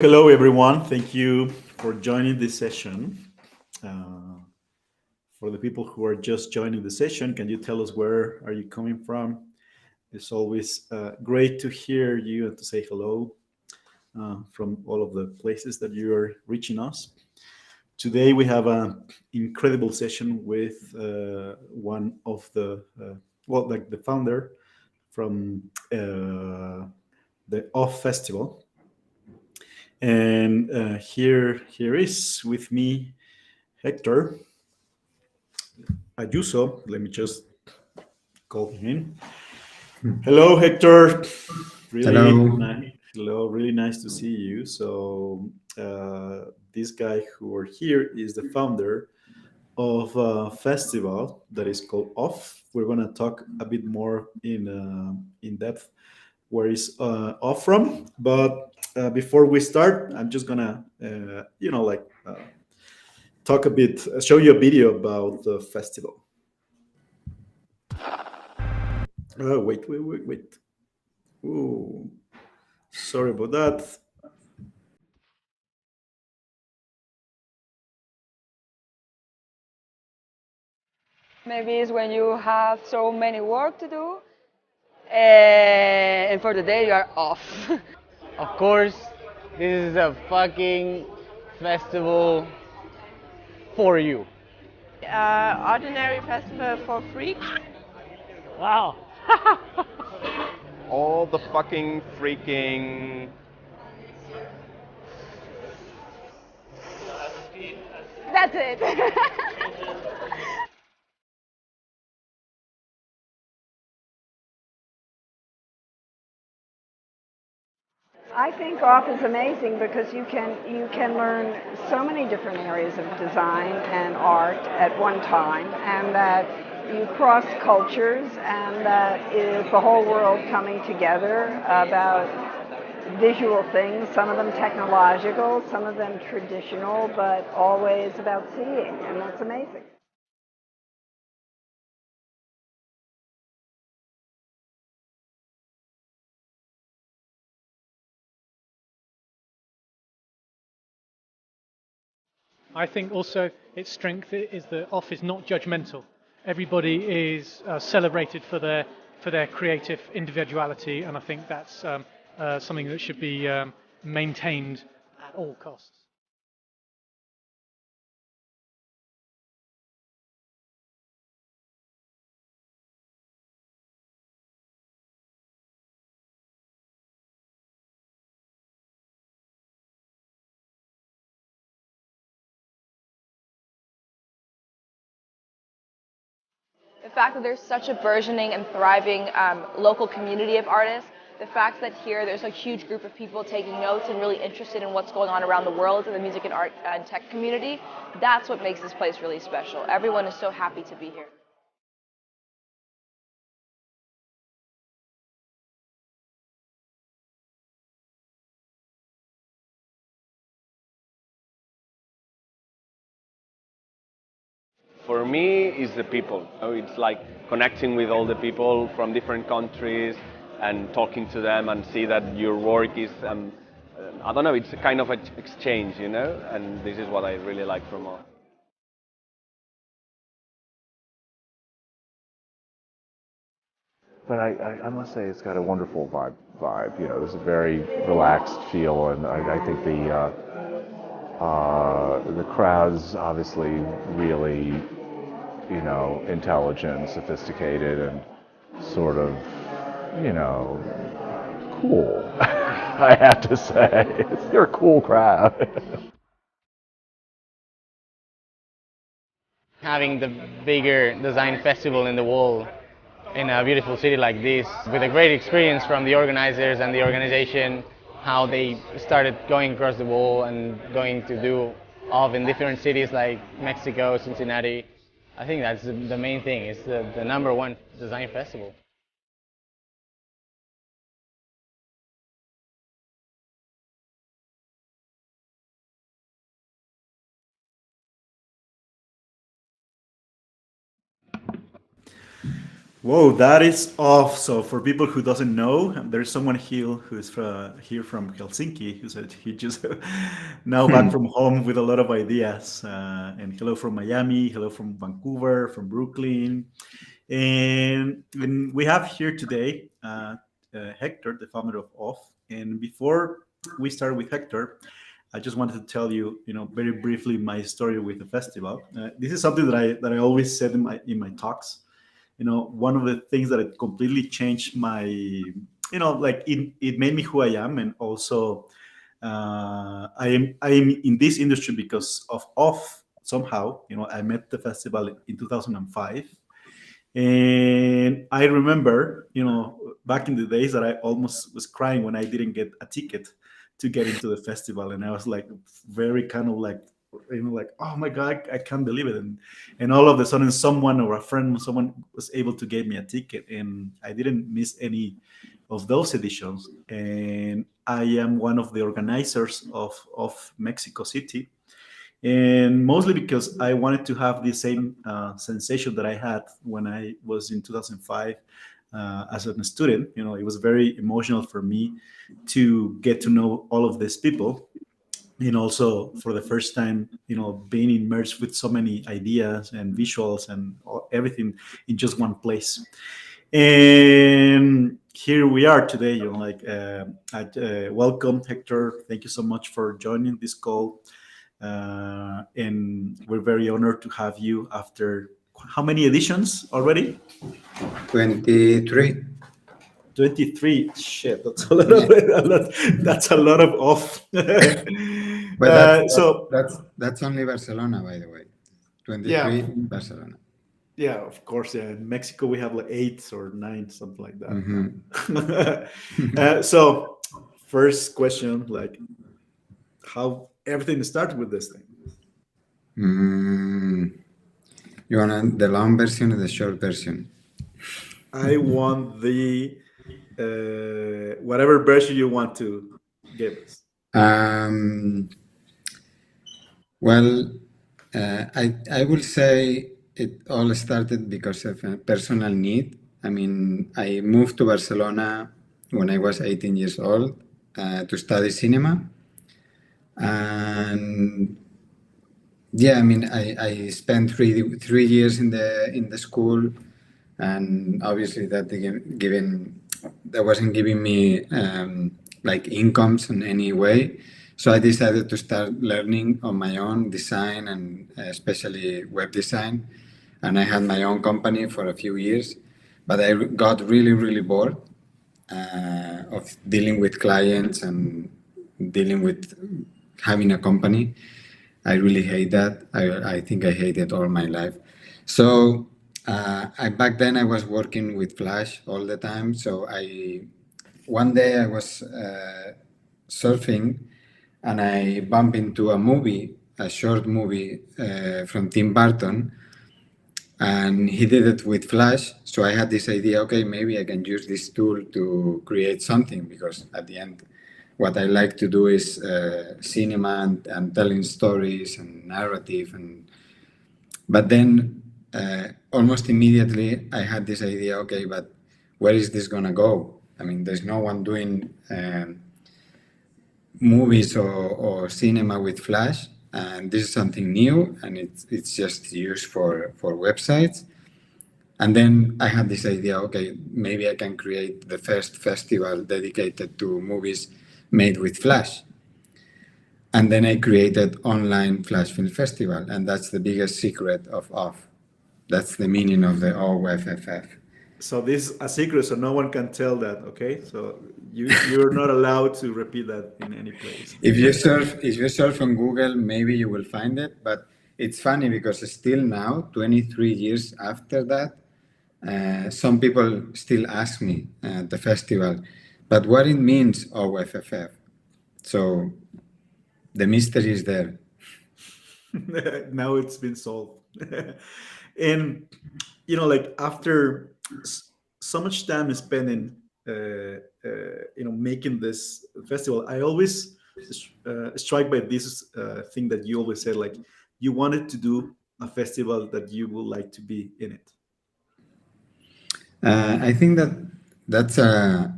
Hello, everyone. Thank you for joining this session. Uh, for the people who are just joining the session, can you tell us where are you coming from? It's always great to hear you and to say hello from all of the places that you are reaching us. Today we have an incredible session with one of the like the founder from the OFF Festival. And here is with me Héctor Ayuso. Let me just call him in. Hello, Héctor. Really Hello. nice. Hello, really nice to see you. So this guy who are here is the founder of a festival that is called OFF. We're gonna talk a bit more in depth where is off from. But before we start, I'm just gonna talk a bit, show you a video about the festival. Oh, wait. Oh, sorry about that. Maybe it's when you have so many work to do, and for the day you are off. Of course, this is a fucking festival for you. Ordinary festival for freaks. Wow. All the fucking freaking. That's it. I think off is amazing because you can learn so many different areas of design and art at one time, and that you cross cultures, and that is the whole world coming together about visual things, some of them technological, some of them traditional, but always about seeing, and that's amazing. I think also its strength is that OFF is not judgmental. Everybody is celebrated for their creative individuality, and I think that's something that should be maintained at all costs. The fact that there's such a burgeoning and thriving local community of artists, the fact that here there's a huge group of people taking notes and really interested in what's going on around the world in the music and art and tech community, that's what makes this place really special. Everyone is so happy to be here. For me, it's the people. Oh, it's like connecting with all the people from different countries and talking to them and see that your work is. I don't know. It's a kind of an exchange, you know, and this is what I really like from all. But I must say it's got a wonderful vibe. You know, there's a very relaxed feel, and I think the crowd's obviously really, you know, intelligent, sophisticated, and sort of, you know, cool. I have to say, they're a cool crowd. Having the bigger design festival in the world in a beautiful city like this, with a great experience from the organizers and the organization, how they started going across the wall and going to do off in different cities like Mexico, Cincinnati. I think that's the main thing. It's the number one design festival. Whoa, that is off. So for people who doesn't know, there's someone here who's here from Helsinki who said he just now back from home with a lot of ideas. And hello from Miami, hello from Vancouver, from Brooklyn, and we have here today Hector, the founder of OFF. And before we start with Hector, I just wanted to tell you, very briefly my story with the festival. This is something that I always said in my talks. One of the things that it completely changed my, like it made me who I am, and also I am in this industry because of off somehow. I met the festival in 2005, and I remember, back in the days that I almost was crying when I didn't get a ticket to get into the festival, and I was like very kind of like, like, oh my god, I can't believe it, and all of a sudden, someone or a friend, someone was able to get me a ticket, and I didn't miss any of those editions, and I am one of the organizers of Mexico City, and mostly because I wanted to have the same sensation that I had when I was in 2005 as a student. It was very emotional for me to get to know all of these people, and also for the first time, being immersed with so many ideas and visuals and everything in just one place. And here we are today. Welcome, Hector. Thank you so much for joining this call. And we're very honored to have you after how many editions already? 23. 23. Shit, that's a lot of that's a lot of off. But So that's only Barcelona, by the way. 23 yeah, in Barcelona. yeah, of course. Yeah, in Mexico we have like 8 or 9, something like that. So first question, like, how everything started with this thing? You want the long version or the short version? I want the whatever version you want to give us. Well, I will say it all started because of a personal need. I mean, I moved to Barcelona when I was 18 years old to study cinema. And yeah, I mean, I spent three years in the school, and obviously that wasn't giving me like incomes in any way. So I decided to start learning on my own design, and especially web design. And I had my own company for a few years, but I got really, really bored of dealing with clients and dealing with having a company. I really hate that. I think I hate it all my life. So back then I was working with Flash all the time. So one day I was surfing, and I bumped into a short movie from Tim Burton, and he did it with Flash. So I had this idea, okay, maybe I can use this tool to create something, because at the end, what I like to do is cinema and telling stories and narrative. But then almost immediately I had this idea, okay, but where is this gonna go? I mean, there's no one doing movies or cinema with Flash, and this is something new, and it's just used for websites. And then I had this idea, okay, maybe I can create the first festival dedicated to movies made with Flash. And then I created online Flash Film Festival, and that's the biggest secret of OFF. That's the meaning of the OFFF. So this is a secret, so no one can tell that. Okay, so you're not allowed to repeat that in any place. If you surf on Google, maybe you will find it. But it's funny because still now, 23 years after that, some people still ask me at the festival, but what it means OFFF. So the mystery is there. Now it's been solved. And like after so much time spending making this festival, I always struck by this thing that you always said, like you wanted to do a festival that you would like to be in it. I think that that's a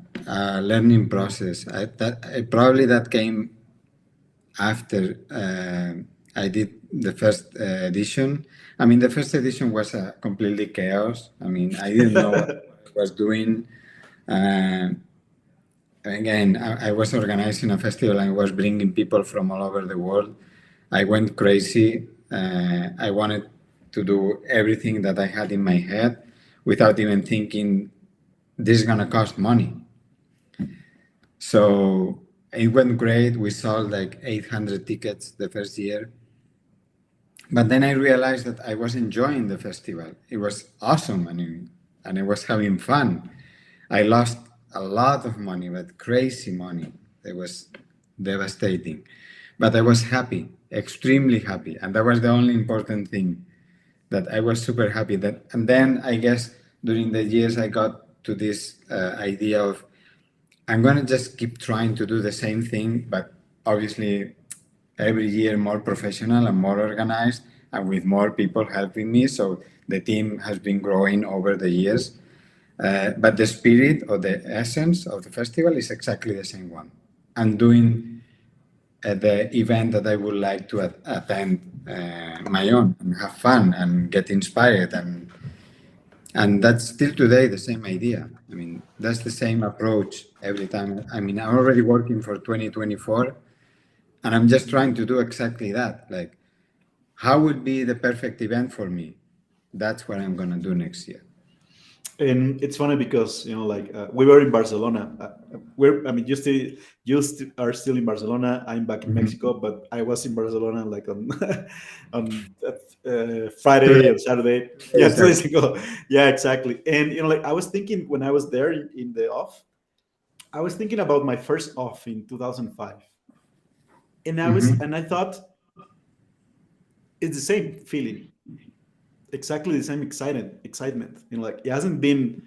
learning process. Probably that came after I did the first edition. I mean, the first edition was a completely chaos. I mean, I didn't know what I was doing. Uh, Again, I was organizing a festival and I was bringing people from all over the world. I went crazy. I wanted to do everything that I had in my head without even thinking this is gonna cost money. So it went great. We sold like 800 tickets the first year. But then I realized that I was enjoying the festival. It was awesome and I was having fun. I lost a lot of money, but crazy money. It was devastating. But I was happy, extremely happy. And that was the only important thing, that I was super happy. And then I guess during the years I got to this idea of I'm going to just keep trying to do the same thing, but obviously every year more professional and more organized and with more people helping me. So the team has been growing over the years. But the spirit or the essence of the festival is exactly the same one. I'm doing the event that I would like to attend my own and have fun and get inspired and that's still today the same idea. I mean, that's the same approach every time. I mean, I'm already working for 2024 and I'm just trying to do exactly that. Like, how would be the perfect event for me? That's what I'm going to do next year. And it's funny because like we were in Barcelona. I mean, are still in Barcelona. I'm back in Mexico, but I was in Barcelona like on on Friday and Saturday. Yeah, 2 days ago. Yeah, exactly. And like I was thinking when I was there in the off, I was thinking about my first off in 2005, and I thought it's the same feeling, exactly the same excitement. Like it hasn't been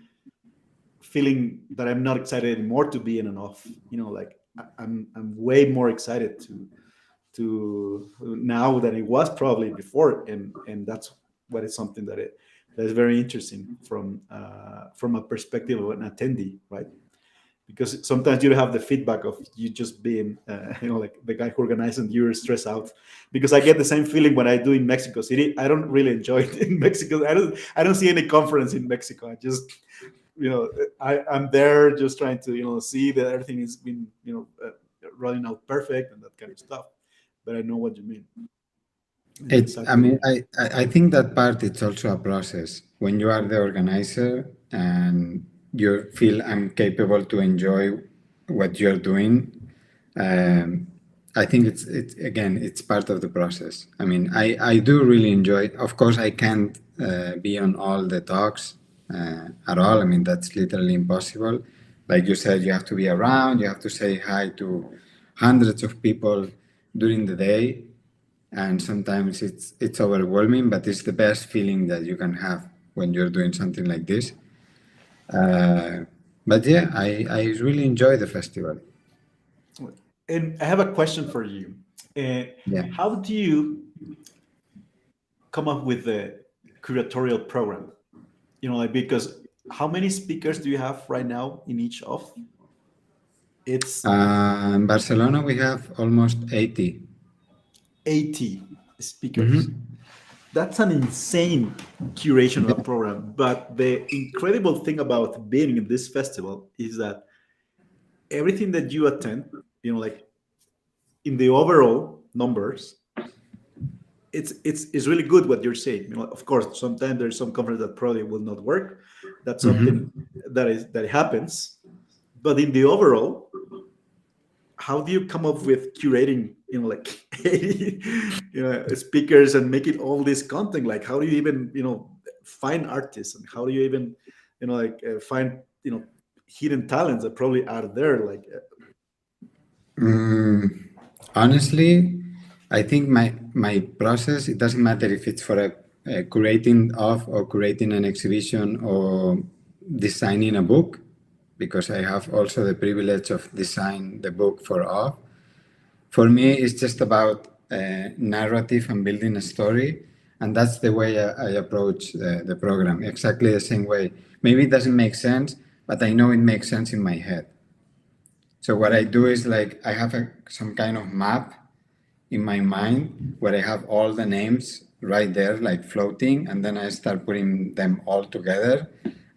feeling that I'm not excited anymore to be in an off. Like I'm way more excited to now than it was probably before, and that's what is something that is very interesting from a perspective of an attendee, right? Because sometimes you have the feedback of you just being like the guy who organized and you're stressed out, because I get the same feeling when I do in Mexico City. I don't really enjoy it in Mexico. I don't see any conference in Mexico. I just I'm there just trying to see that everything is been running out perfect and that kind of stuff, but I know what you mean. I think that part it's also a process. When you are the organizer and you feel I'm capable to enjoy what you're doing, I think it's part of the process. I mean, I do really enjoy. Of course, I can't be on all the talks at all. I mean, that's literally impossible. Like you said, you have to be around. You have to say hi to hundreds of people during the day, and sometimes it's overwhelming, but it's the best feeling that you can have when you're doing something like this. But yeah, I really enjoy the festival. And I have a question for you. Yeah. How do you come up with the curatorial program? Like, because how many speakers do you have right now in each of? It's In Barcelona, we have almost 80. 80 speakers. That's an insane curation of a program. But the incredible thing about being in this festival is that everything that you attend, like in the overall numbers, it's really good what you're saying. Of course, sometimes there's some conference that probably will not work. That's something that happens. But in the overall, how do you come up with curating like 80 speakers and making all this content? Like, how do you even find artists, and how do you even find hidden talents that probably are there? Like honestly, I think my process, it doesn't matter if it's for a curating of or curating an exhibition or designing a book, because I have also the privilege of designing the book for OFF. For me, it's just about narrative and building a story And that's the way I approach the program, exactly the same way. Maybe it doesn't make sense, but I know it makes sense in my head. So what I do is like I have some kind of map in my mind where I have all the names right there, like floating, and then I start putting them all together.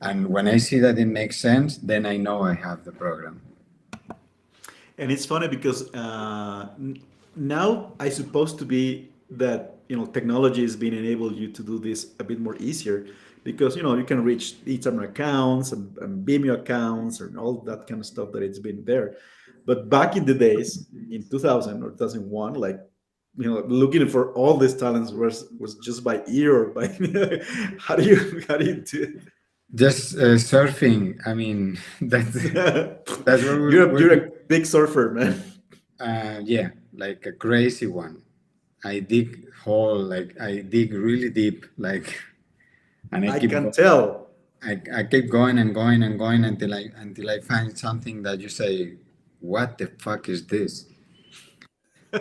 And when I see that it makes sense, then I know I have the program. And it's funny because now I supposed to be that technology is being enable you to do this a bit more easier because you can reach Instagram accounts and Vimeo accounts and all that kind of stuff that it's been there. But back in the days, in 2000 or 2001, like looking for all these talents was just by ear or by how do you do it? Just surfing. I mean, that's what You're a big surfer, man. yeah, like a crazy one. I dig hole, like I dig really deep, like, and I can tell. I keep going and going and going until I find something that you say, what the fuck is this?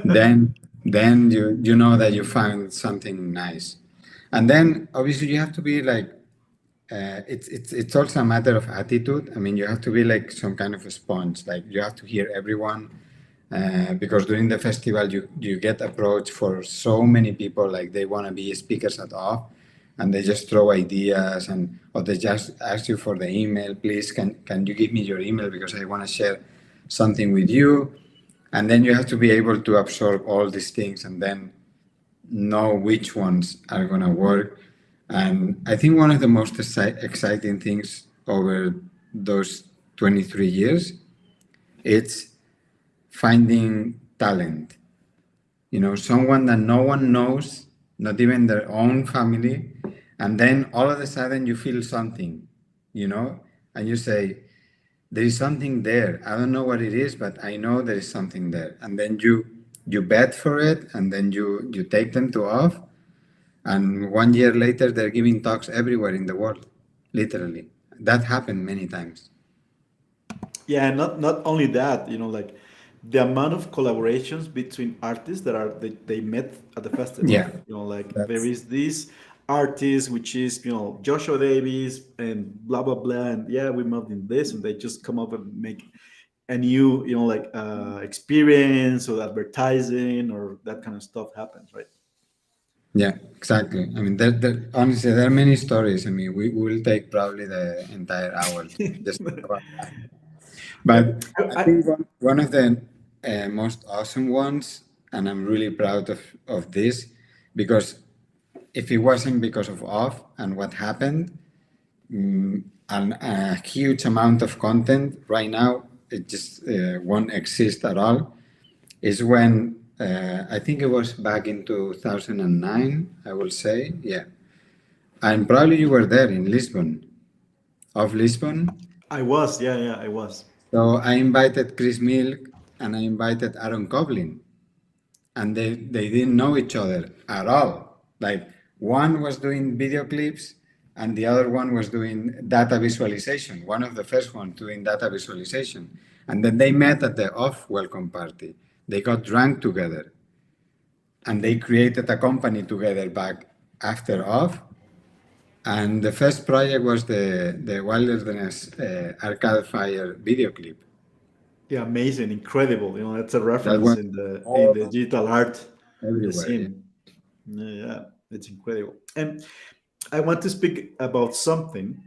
Then you know that you found something nice, and then obviously you have to be like it's also a matter of attitude. I mean, you have to be like some kind of a sponge. Like you have to hear everyone, because during the festival you get approached for so many people. Like they want to be speakers at off, and they just throw ideas or they just ask you for the email. Please, can you give me your email because I want to share something with you. And then you have to be able to absorb all these things and then know which ones are going to work. And I think one of the most exciting things over those 23 years, it's finding talent. Someone that no one knows, not even their own family, and then all of a sudden you feel something, and you say, there is something there. I don't know what it is, but I know there is something there. And then you bet for it, and then you take them to off, and 1 year later they're giving talks everywhere in the world, literally. That happened many times. Yeah, and not only that, like the amount of collaborations between artists that they met at the festival. Yeah, Like there that's is this artist which is Joshua Davis and blah blah blah, and yeah, we moved in this, and they just come up and make a new like experience or advertising or that kind of stuff happens, right? yeah, exactly. I mean, honestly, there are many stories. I mean, we will take probably the entire hour just about that. Yeah, But I think one of the most awesome ones, and I'm really proud of this, because if it wasn't because of OFF and what happened, and a huge amount of content right now, it just won't exist at all, is when I think it was back in 2009, I will say, yeah. And probably you were there in Lisbon, of Lisbon. I was, yeah, I was. So I invited Chris Milk and I invited Aaron Coblin, and they didn't know each other at all. Like one was doing video clips and the other one was doing data visualization, one of the first ones doing data visualization. And then they met at the OFF welcome party. They got drunk together and they created a company together back after OFF. And the first project was the Wilderness Arcade Fire video clip. Yeah, amazing, incredible. That's a That reference was in the all digital art, the everywhere. Yeah. scene. Yeah, it's incredible. And I want to speak about something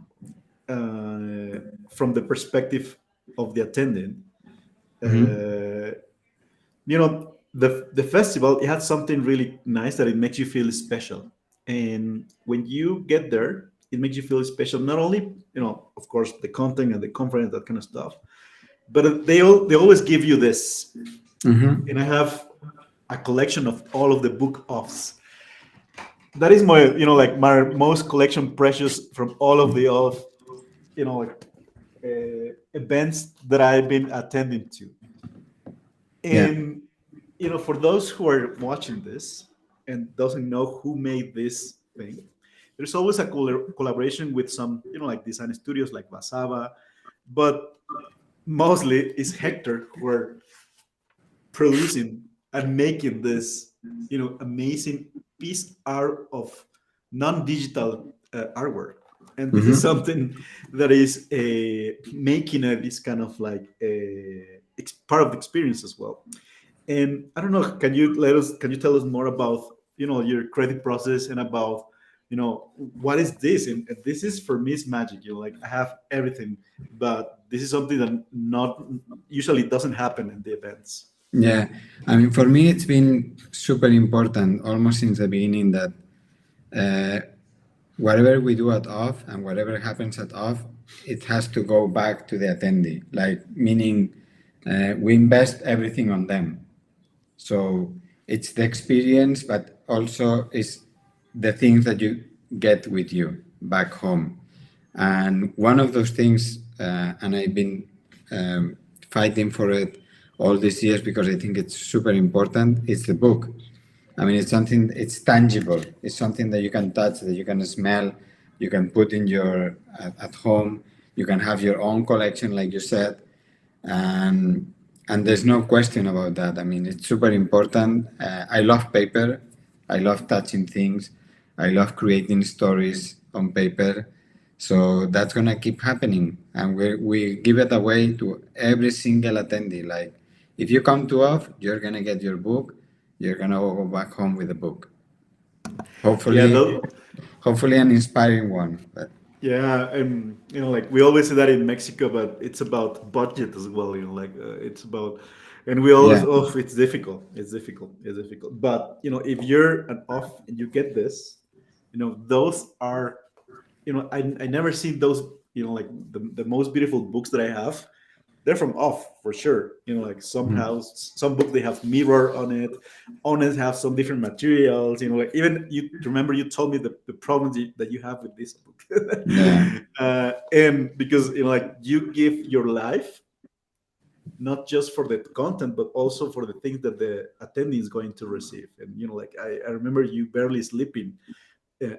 from the perspective of the attendant. The festival, it had something really nice that it makes you feel special. And when you get there, it makes you feel special. Not only, of course, the content and the conference, that kind of stuff, but they always give you this. And I have a collection of all of the book offs. That is my, like my most collection precious from all of the off, like events that I've been attending to. Yeah. And for those who are watching this and doesn't know who made this thing, there's always a collaboration with some, like design studios like Basava, but mostly it's Héctor who are producing and making this, amazing piece art of non-digital artwork, and this is something that is making this kind of like part of the experience as well. And I don't know, can you tell us more about, your creative process, and about, what is this? And this is, for me, is magic. Like, I have everything, but this is something that not usually doesn't happen in the events. Yeah, I mean, for me, it's been super important almost since the beginning that whatever we do at OFF and whatever happens at OFF, it has to go back to the attendee. Like, meaning we invest everything on them. So it's the experience, but also it's the things that you get with you back home. And one of those things, and I've been fighting for it all these years because I think it's super important, is the book. I mean, it's something, it's tangible. It's something that you can touch, that you can smell, you can put in your, at home. You can have your own collection, like you said. And there's no question about that. I mean, it's super important. I love paper. I love touching things. I love creating stories on paper. So that's going to keep happening. And we give it away to every single attendee. Like, if you come to OFF, you're going to get your book. You're going to go back home with a book. Hopefully, hopefully an inspiring one. But. Yeah, and like we always say that in Mexico, but it's about budget as well. Like it's about, and we always, it's difficult. It's difficult. It's difficult. But if you're an OFF and you get this, those are, I never seen those. Like the most beautiful books that I have, they're from OFF for sure. Like somehow some books they have mirror on it, others have some different materials. Like even you remember you told me the problems that you have with this book. And because like you give your life not just for the content but also for the things that the attendee is going to receive. And like I remember you barely sleeping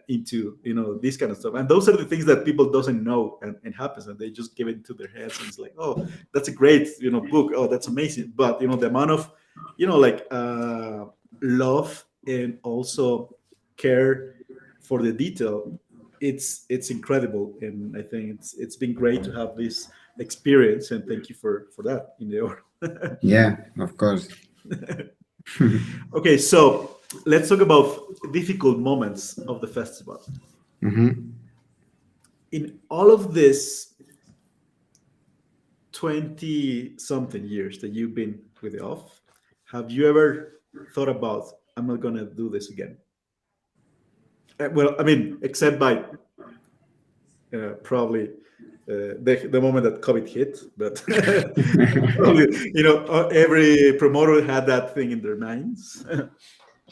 into this kind of stuff, and those are the things that people doesn't know and happens, and they just give it into their heads, and it's like, oh, that's a great book, oh, that's amazing. But the amount of like love and also care for the detail, it's incredible. And I think it's been great to have this experience, and thank you for that in the order. Yeah, of course. Okay, so let's talk about difficult moments of the festival. In all of this 20-something years that you've been with the OFF, have you ever thought about, I'm not going to do this again? Well, I mean, except by probably the moment that COVID hit, but probably, every promoter had that thing in their minds.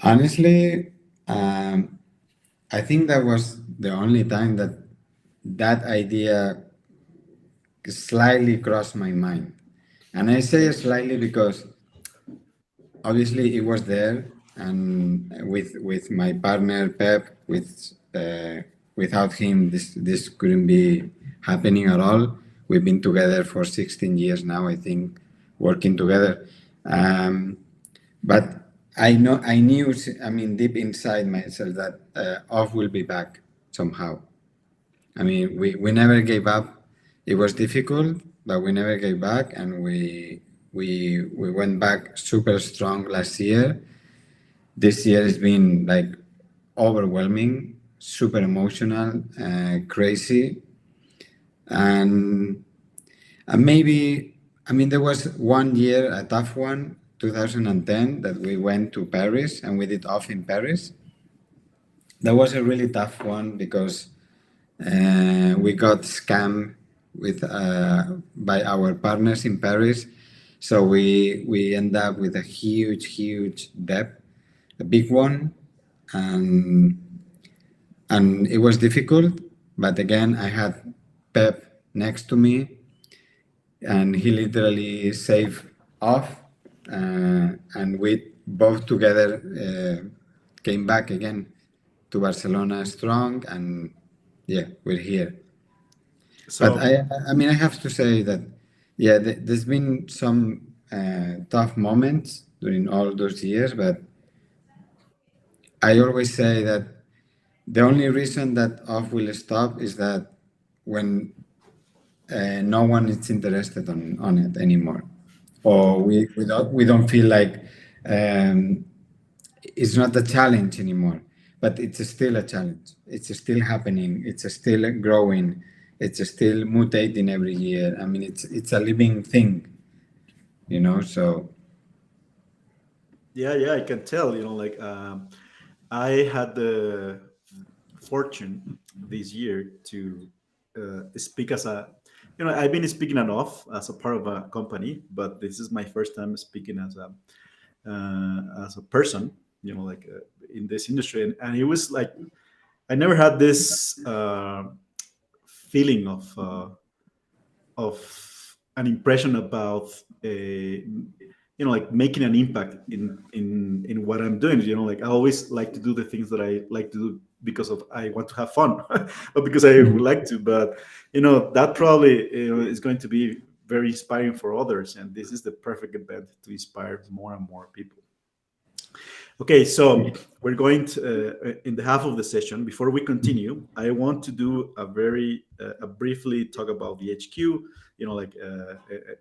Honestly, I think that was the only time that idea slightly crossed my mind. And I say slightly because obviously it was there, and with my partner Pep, without him this couldn't be happening at all. We've been together for 16 years now, I think, working together. But I knew, I mean, deep inside myself that OFF will be back somehow. I mean, we never gave up. It was difficult, but we never gave back, and we went back super strong last year. This year has been like overwhelming, super emotional, crazy, and maybe, I mean, there was one year, a tough one, 2010, that we went to Paris and we did OFF in Paris. That was a really tough one because we got scammed by our partners in Paris. So we end up with a huge debt, a big one, and it was difficult. But again, I had Pep next to me, and he literally saved OFF, and we both together came back again to Barcelona strong, and yeah, we're here. So, but I mean, I have to say that, yeah, there's been some tough moments during all those years, but I always say that the only reason that OFF will stop is that when no one is interested on it anymore, or we don't feel like it's not a challenge anymore, but it's still a challenge. It's still happening. It's still growing. It's still mutating every year. I mean, it's a living thing, you know. So Yeah, I can tell. Like I had the fortune this year to speak as a. I've been speaking enough as a part of a company, but this is my first time speaking as a person. Like in this industry, and it was like I never had this feeling of an impression about like making an impact in what I'm doing. Like I always like to do the things that I like to do because of I want to have fun, but because I would like to. But that probably is going to be very inspiring for others, and this is the perfect event to inspire more and more people. Okay, so we're going to, in the half of the session, before we continue, I want to do a briefly talk about the HQ. Like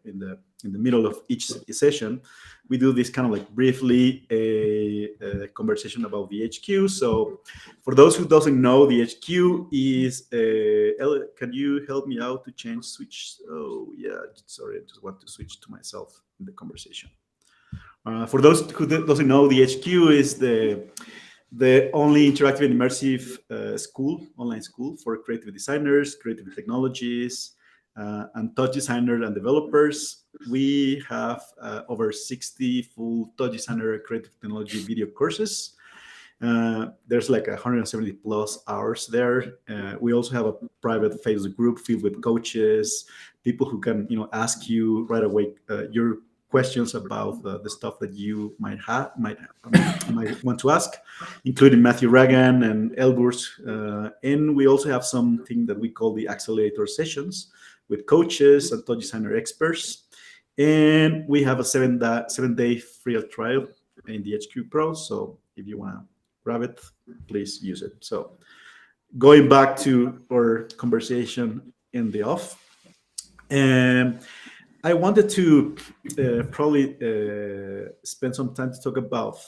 in the middle of each session, we do this kind of like briefly a conversation about the HQ. So, for those who doesn't know, the HQ is. Can you help me out to change switch? Oh yeah, sorry, I just want to switch to myself in the conversation. For those who doesn't know, the HQ is the only interactive and immersive online school for creative designers, creative technologies, and touch designers and developers. We have over 60 full touch designer creative technology video courses. There's like 170 plus hours there. We also have a private Facebook group filled with coaches, people who can ask you right away your questions about the stuff that you might want to ask, including Matthew Reagan and Elburs. And we also have something that we call the accelerator sessions with coaches and touch designer experts. And we have a 7-day free trial in the HQ Pro. So if you want to grab it, please use it. So going back to our conversation in the off, and I wanted to probably spend some time to talk about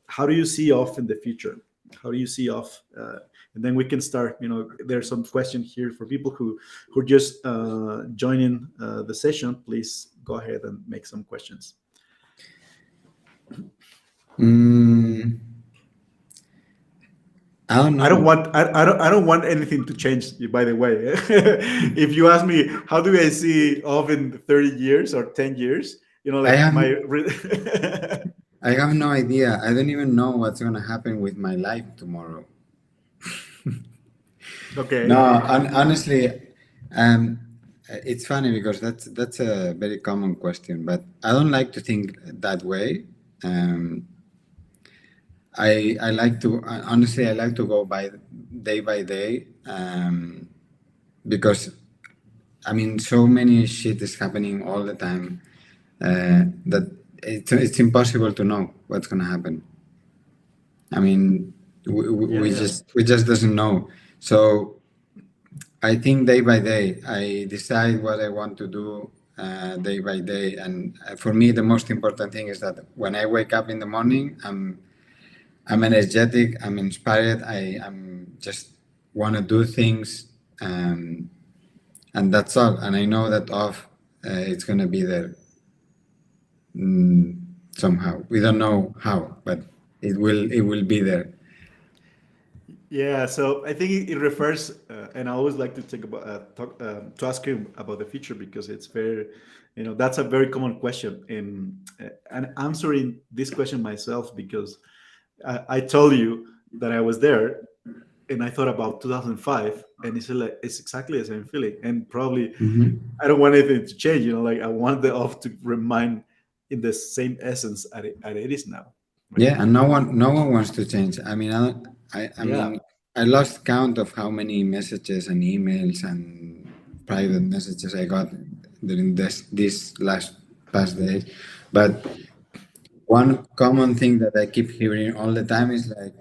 how do you see off in the future? How do you see off? And then we can start. There's some question here for people who just joining the session. Please go ahead and make some questions. I don't know. I don't want anything to change. By the way, if you ask me, how do I see off in 30 years or 10 years? Like I have no idea. I don't even know what's gonna happen with my life tomorrow. Okay. No, honestly, it's funny because that's a very common question, but I don't like to think that way. I like to honestly I like to go by day, because I mean so many shit is happening all the time that it's impossible to know what's gonna happen. I mean we just doesn't know. So I think day by day I decide what I want to do day by day, and for me the most important thing is that when I wake up in the morning I'm energetic, I'm inspired, I'm just want to do things, and that's all. And I know that off it's going to be there somehow. We don't know how, but it will be there. Yeah, so I think it refers, and I always like to think about to ask you about the future because it's very, that's a very common question, and answering this question myself because I told you that I was there, and I thought about 2005, and it's exactly the same feeling, and probably I don't want anything to change. Like I want the off to remain in the same essence as it is now. Right? Yeah, and no one wants to change. I mean, I mean, I lost count of how many messages and emails and private messages I got during this past days, but one common thing that I keep hearing all the time is like,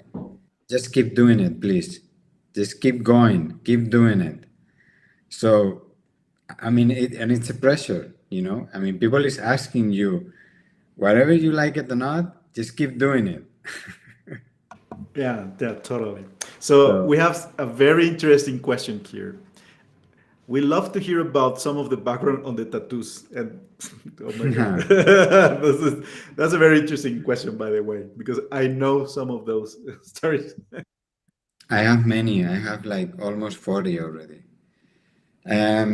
just keep doing it, please. Just keep going, keep doing it. So, I mean, and it's a pressure, you know? I mean, people is asking you, whatever you like it or not, just keep doing it. Yeah, totally. So So, we have a very interesting question here. We love to hear about some of the background on the tattoos. And oh my god, that's a very interesting question, by the way, because I know some of those stories. I have many. I have like almost 40 already. I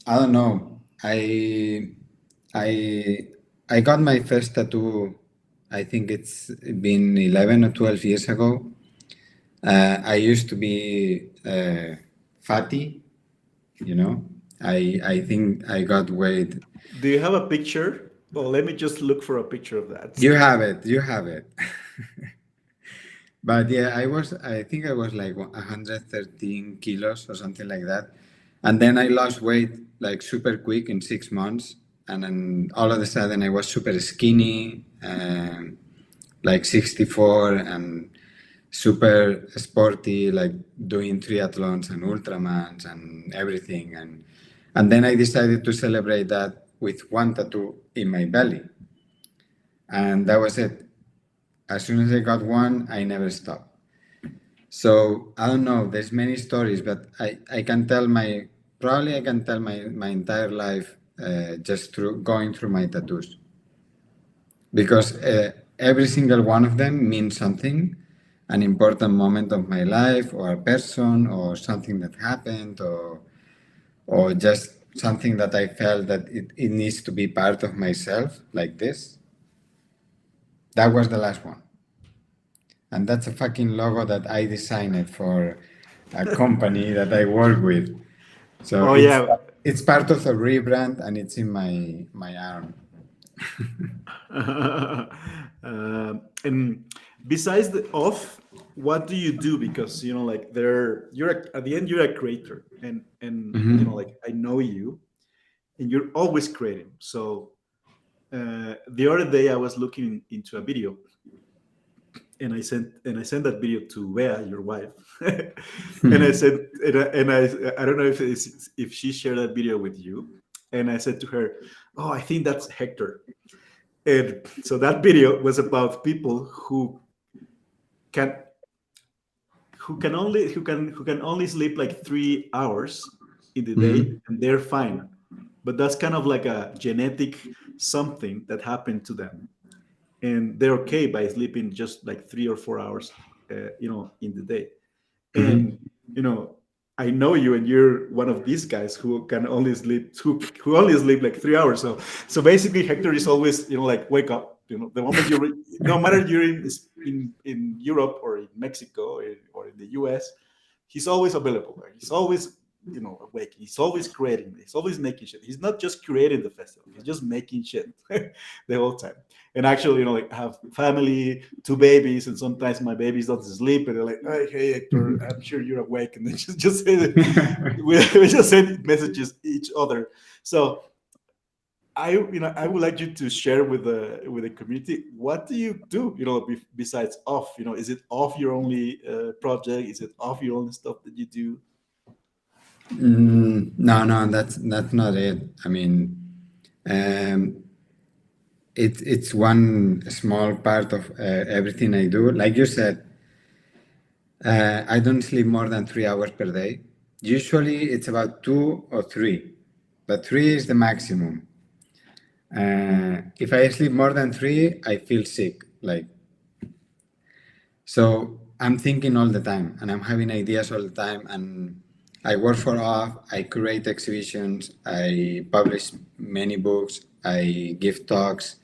don't know. I I got my first tattoo. I think it's been 11 or 12 years ago. I used to be fatty, you know. I think I got weight. Do you have a picture? Well, let me just look for a picture of that. You have it. You have it. But yeah, I think I was like 113 kilos or something like that. And then I lost weight like super quick in 6 months. And then all of a sudden I was super skinny, like 64 and super sporty, like doing triathlons and ultramans and everything. And then I decided to celebrate that with one tattoo in my belly. And that was it. As soon as I got one, I never stopped. So I don't know. There's many stories, but I can tell probably I can tell my entire life just through going through my tattoos, because every single one of them means something, an important moment of my life, or a person, or something that happened, or just something that I felt that it needs to be part of myself, like this. That was the last one. And that's a fucking logo that I designed for a company that I work with. So Oh yeah. it's part of a rebrand and it's in my arm. And besides the off, what do you do? Because like at the end you're a creator, and Mhm. like I know you, and you're always creating. So the other day I was looking into a video, and I sent that video to Bea, your wife, and I said, and I don't know if she shared that video with you, and I said to her, "Oh, I think that's Hector." And so that video was about people can who can only sleep like 3 hours in the day, Mhm. and they're fine. But that's kind of like a genetic something that happened to them, and they're okay by sleeping just like 3 or 4 hours, in the day. And Mhm. you know, I know you, and you're one of these guys who can only sleep who only sleep like 3 hours. So basically, Hector is always like wake up. The moment no matter you're in Europe or in Mexico or in the US, he's always available. Right? He's always awake. He's always creating. He's always making shit. He's not just creating the festival. He's just making shit the whole time. And actually, like have family, two babies, and sometimes my babies don't sleep, and they're like, "Hey, Hector, I'm sure you're awake," and they just say we just send messages each other. So I would like you to share with the community, what do you do, besides off. Is it off your only project? Is it off your only stuff that you do? No, no, that's not it. I mean, um, it's one small part of everything I do. Like you said, I don't sleep more than 3 hours per day. Usually, it's about 2 or 3, but 3 is the maximum. If I sleep more than 3, I feel sick. So I'm thinking all the time, and I'm having ideas all the time. And I work for OFF. I curate exhibitions. I publish many books. I give talks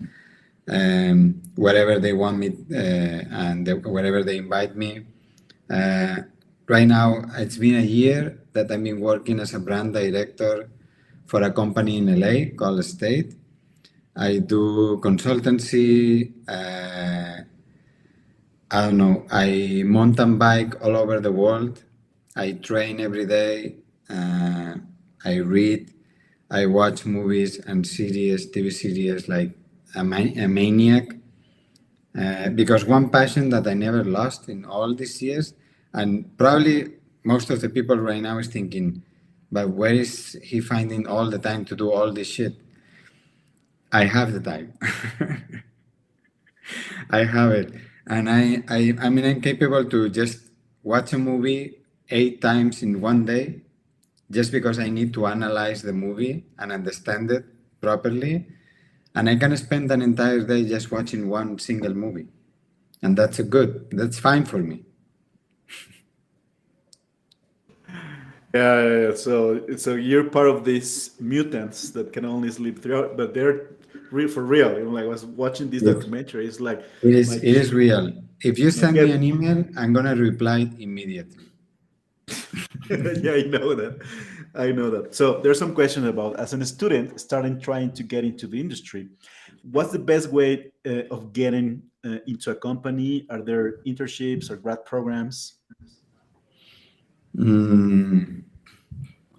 wherever they want me, and wherever they invite me. Uh, right now, it's been a year that I've been working as a brand director for a company in LA called State. I do consultancy. I don't know. I mountain bike all over the world. I train every day. Uh, I read. I watch movies and series, TV series like a maniac. Because one passion that I never lost in all these years, and probably most of the people right now is thinking, but where is he finding all the time to do all this shit? I have the time. I have it. And I mean, I'm capable to just watch a movie 8 times in one day just because I need to analyze the movie and understand it properly. And I can spend an entire day just watching one single movie. And that's fine for me. Yeah. So you're part of these mutants that can only sleep throughout, but they're real for real. You know, like I was watching this Yes. documentary. It's like my It is real. If you my send me get. an email, I'm gonna reply immediately. Yeah, I know that. I know that. So there's some question about as a student starting trying to get into the industry. What's the best way of getting into a company? Are there internships or grad programs? Mm,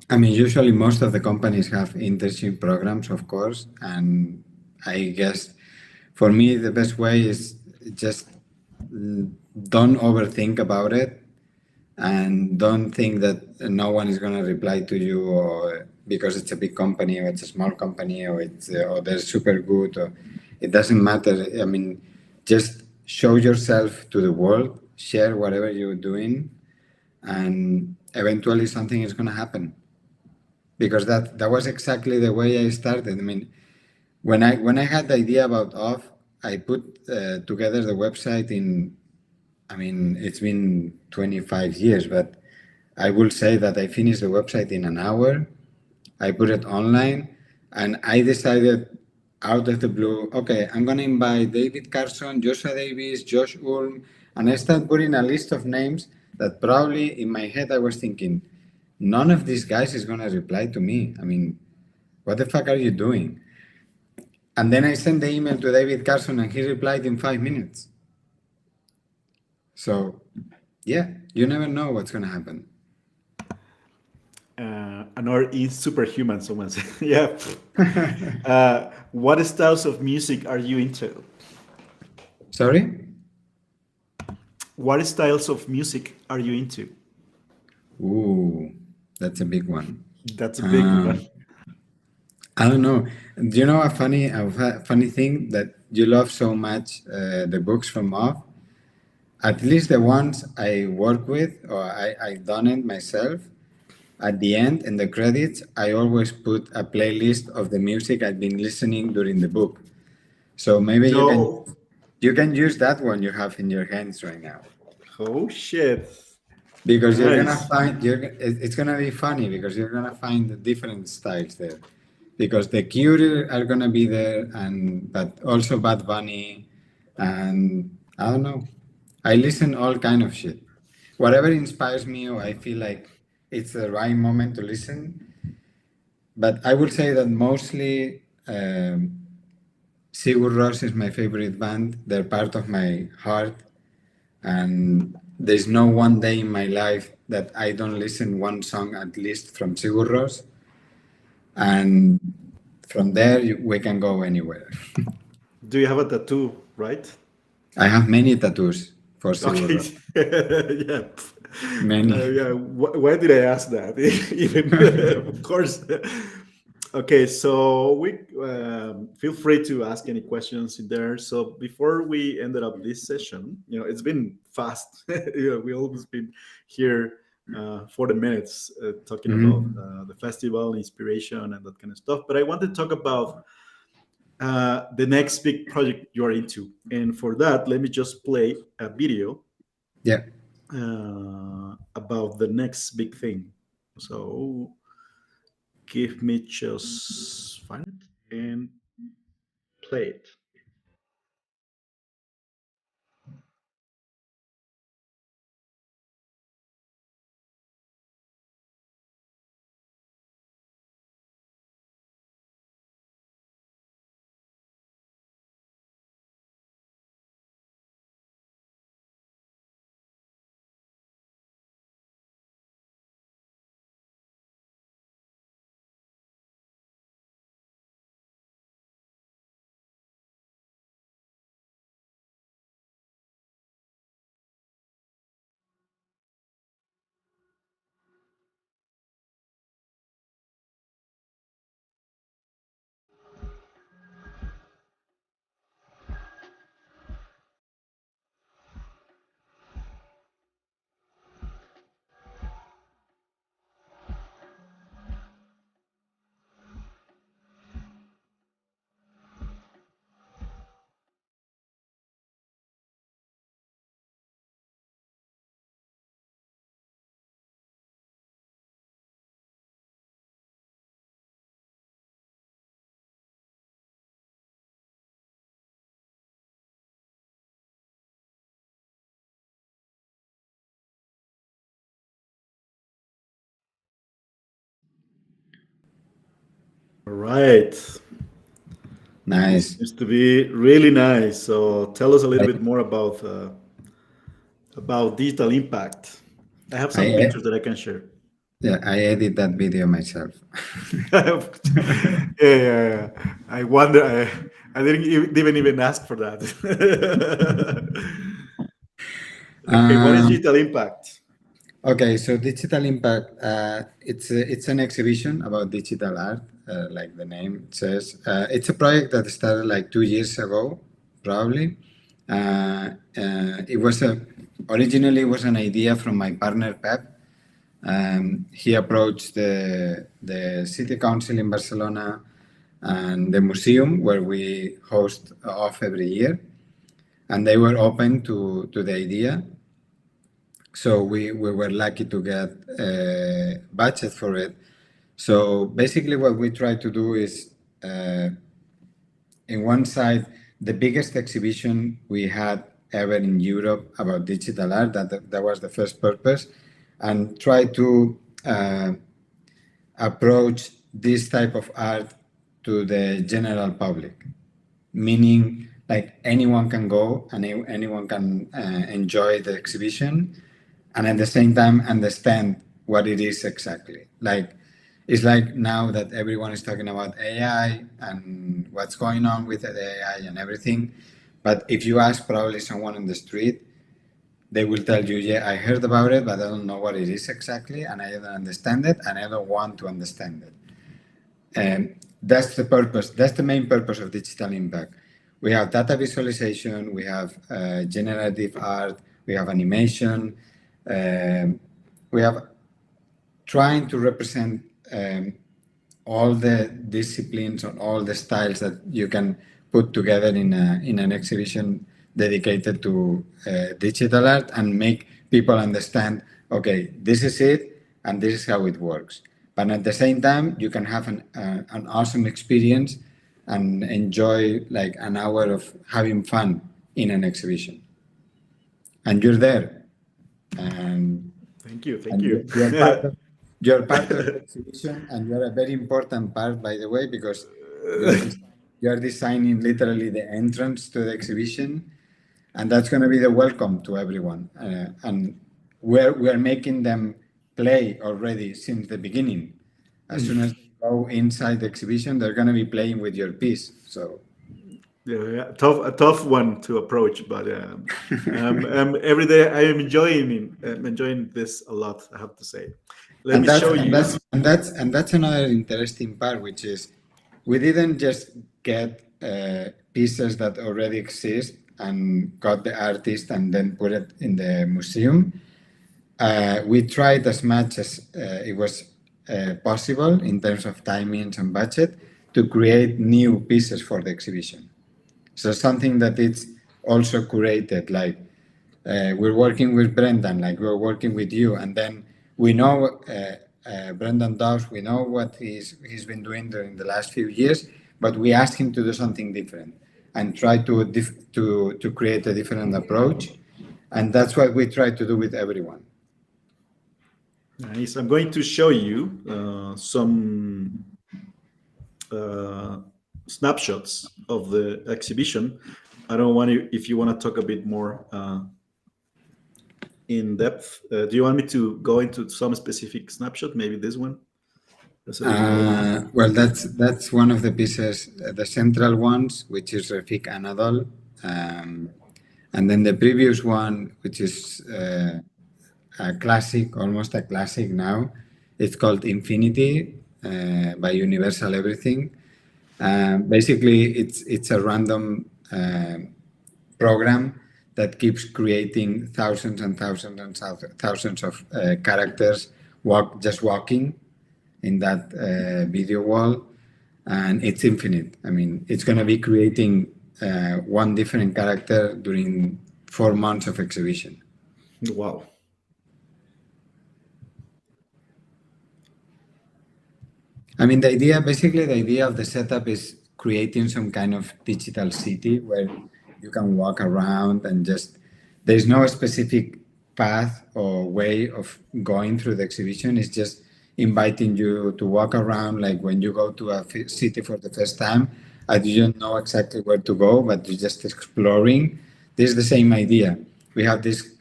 I mean, usually most of the companies have internship programs, of course, and I guess for me the best way is just don't overthink about it and don't think that no one is going to reply to you or because it's a big company or it's a small company or it's or they're super good or it doesn't matter. I mean, just show yourself to the world, share whatever you're doing, and eventually something is going to happen because that was exactly the way I started. I mean, when I had the idea about off, I put together the website in. I mean, it's been 25 years, but I will say that I finished the website in an hour. I put it online, and I decided out of the blue, okay, I'm gonna invite David Carson, Joshua Davis, Josh Ulm, and I started putting a list of names that probably in my head I was thinking, none of these guys is gonna reply to me. I mean, what the fuck are you doing? And then I sent the email to David Carson and he replied in 5 minutes. So, yeah, you never know what's gonna happen. Another is superhuman, someone said. Yeah. What styles of music are you into? Sorry? What styles of music are you into? Ooh, that's a big one. That's a big Uh, one. I don't know. Do you know a funny thing that you love so much the books from off? At least the ones I work with or I done it myself. At the end in the credits, I always put a playlist of the music I've been listening during the book. So maybe No. you can use that one you have in your hands right now. Oh shit. Because you're gonna Nice. find it's gonna be funny because you're gonna find the different styles there. Because the Cure are gonna be there, and but also Bad Bunny, and I don't know. I listen all kind of shit. Whatever inspires me, or I feel like it's the right moment to listen. But I would say that mostly Sigur Rós is my favorite band. They're part of my heart, and there's no one day in my life that I don't listen one song at least from Sigur Rós, and from there we can go anywhere. Do you have a tattoo, right? I have many tattoos for Sigur Okay. Rós, Yeah. many. Yeah. Why did I ask that? Even of course. Okay, so we feel free to ask any questions in there. So before we ended up this session, it's been fast. We always been here 40 minutes talking about Mhm. the festival, inspiration, and that kind of stuff. But I want to talk about the next big project you are into. And for that, let me just play a video Yeah. about the next big thing. So give me just find it and play it. right. Nice. Seems to be really nice. So tell us a little bit more about digital impact. I have some I pictures that I can share. Yeah, I edit that video myself. Yeah. I wonder. Didn't even ask for that. Okay, what is Um, digital impact? okay, so Digital Impact, it's an exhibition about digital art, like the name says. It's a project that started like 2 years ago, probably. It was originally it was an idea from my partner Pep. He approached the city council in Barcelona and the museum where we host off every year, and they were open to the idea. So we were lucky to get a budget for it. So basically, what we try to do is, in one side, the biggest exhibition we had ever in Europe about digital art. That was the first purpose, and try to approach this type of art to the general public, meaning like anyone can go and anyone can enjoy the exhibition and at the same time understand what it is exactly. Like it's like now that everyone is talking about AI and what's going on with the AI and everything, but if you ask probably someone on the street, they will tell you, yeah, I heard about it, but I don't know what it is exactly, and I don't understand it, and I don't want to understand it. And that's the purpose. That's the main purpose of digital impact. We have data visualization, we have generative art, we have animation, we have trying to represent all the disciplines or all the styles that you can put together in an exhibition dedicated to digital art and make people understand, okay, this is it and this is how it works. But at the same time, you can have an awesome experience and enjoy like an hour of having fun in an exhibition. And you're there. And Thank you. you're part of the exhibition, and you're a very important part, by the way, because you're designing literally the entrance to the exhibition, and that's going to be the welcome to everyone. And we're making them play already since the beginning. As soon as they go inside the exhibition, they're going to be playing with your piece. So. Yeah, a tough one to approach, but every day I am enjoying this a lot. I have to say. Let me show you. And that's another interesting part, which is we didn't just get pieces that already exist and got the artist and then put it in the museum. We tried as much as it was possible in terms of timings and budget to create new pieces for the exhibition. So something that it's also curated, like we're working with Brendan, like we're working with you, and then we know Brendan does, we know what he's been doing during the last few years, but we ask him to do something different and try to create a different approach, and that's what we try to do with everyone. Nice. I'm going to show you some snapshots of the exhibition. I don't want to, if you want to talk a bit more in depth, do you want me to go into some specific snapshot? Maybe this one? Well, that's one of the pieces, the central ones, which is Rafik Anadol. And then the previous one, which is a classic, almost a classic now, it's called Infinity by Universal Everything. Basically, it's a random program that keeps creating thousands and thousands and thousands of characters just walking in that video wall, and it's infinite. I mean, it's going to be creating one different character during 4 months of exhibition. Wow. I mean, the idea of the setup is creating some kind of digital city where you can walk around and just, there's no specific path or way of going through the exhibition. It's just, inviting you to walk around, like when you go to a city for the first time, and you don't know exactly where to go, but you're just exploring. This is the same idea. We have these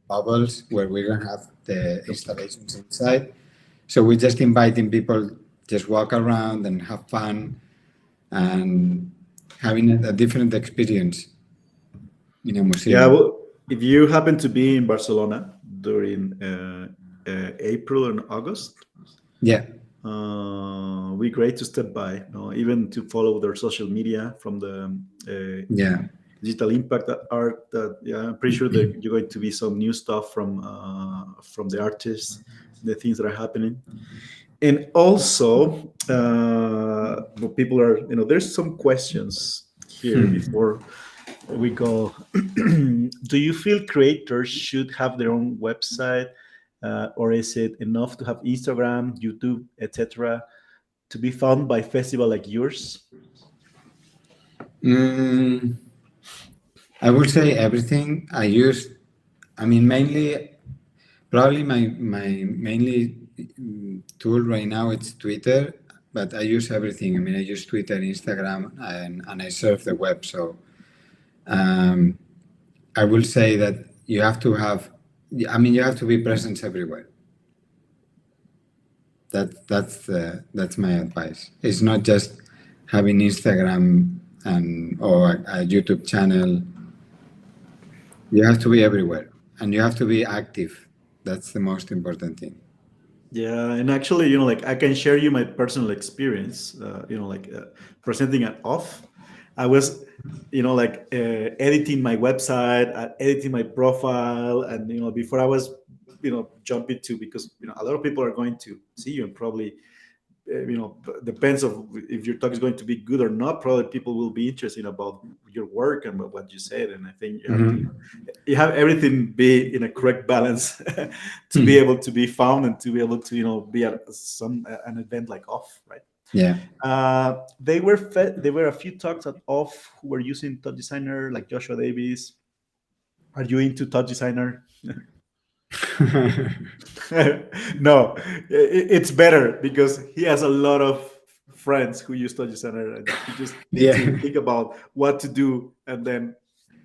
bubbles where we're gonna have the installations inside. So we're just inviting people just walk around and have fun and having a different experience in a Yeah, museum. well, if you happen to be in Barcelona during April and August, Yeah, we great to step by, you know, even to follow their social media from the yeah, digital impact art. That, yeah, I'm pretty sure that you're going to be some new stuff from the artists, the things that are happening, and also what people are, you know, there's some questions here before we go. Do you feel creators should have their own website, or is it enough to have Instagram, YouTube, etc., to be found by festival like yours? mm, I would say everything. I mean, mainly, probably my mainly tool right now it's Twitter, but I use everything. I mean, I use Twitter, Instagram, and I surf the web. So um, I will say that you have to have. I mean, you have to be present everywhere. That's my advice. It's not just having Instagram and or a YouTube channel. You have to be everywhere, and you have to be active. That's the most important thing. Yeah, and actually, you know, like I can share you my personal experience. You know, like presenting an off. I was, you know, like editing my website, editing my profile, and you know, before I was, you know, jumping to, because you know a lot of people are going to see you and probably you know, depends of if your talk is going to be good or not. Probably people will be interested about your work and what you said, and I think you have everything be in a correct balance to be able to be found and to be able to, you know, be at some an event like off, right? Yeah. There were a few talks at off who were using TouchDesigner, like Joshua Davis. Are you into TouchDesigner? No, it's better because he has a lot of friends who use Touch Center, and you just need Yeah. to think about what to do, and then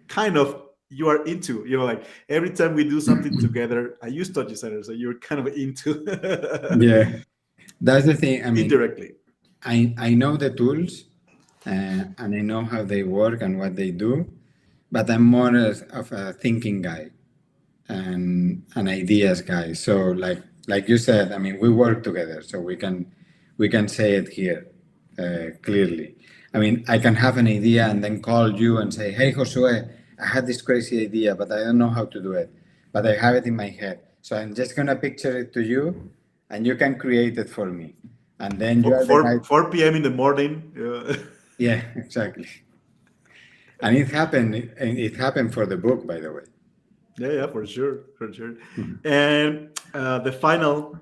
kind of you are into, you know, like every time we do something together, I use Touch Center, so you're kind of into Yeah. That's the thing. I mean, indirectly. I know the tools and I know how they work and what they do, but I'm more of a thinking guy and an ideas guy. So like you said, I mean, we work together, so we can say it here clearly. I mean, I can have an idea and then call you and say, "Hey, Josue, I had this crazy idea, but I don't know how to do it, but I have it in my head. So I'm just gonna picture it to you, and you can create it for me." And then you are the guy. 4 p.m. in the morning. Yeah, exactly. And it happened. And it happened for the book, by the way. Yeah, for sure, for sure. And the final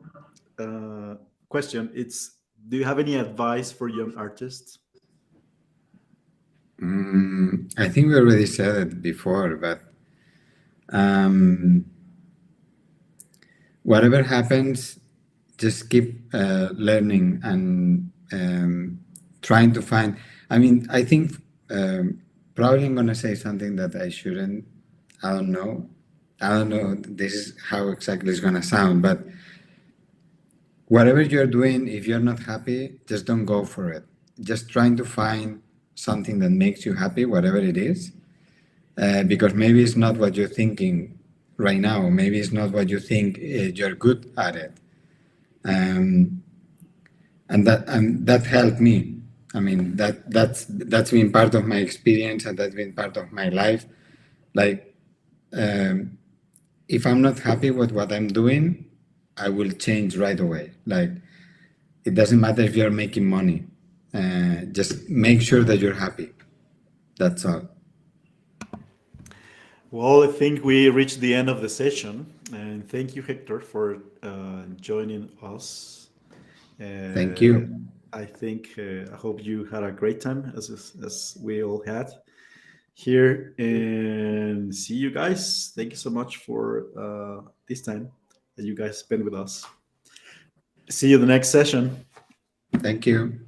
question, it's, do you have any advice for young artists? I think we already said it before, but um, whatever happens, just keep learning and trying to find. I mean, I think probably I'm gonna say something that I shouldn't. I don't know. I don't know. This is how exactly it's gonna sound, but whatever you're doing, if you're not happy, just don't go for it. Just trying to find something that makes you happy, whatever it is, because maybe it's not what you're thinking right now. Maybe it's not what you think you're good at it, um, and that helped me. I mean, that's been part of my experience, and that's been part of my life. Like, um, if I'm not happy with what I'm doing, I will change right away. Like, it doesn't matter if you're making money. Just make sure that you're happy. That's all. Well, I think we reached the end of the session, and thank you, Hector, for joining us. Thank you. I think I hope you had a great time as we all had here, and see you guys. Thank you so much for this time that you guys spent with us. See you the next session. Thank you.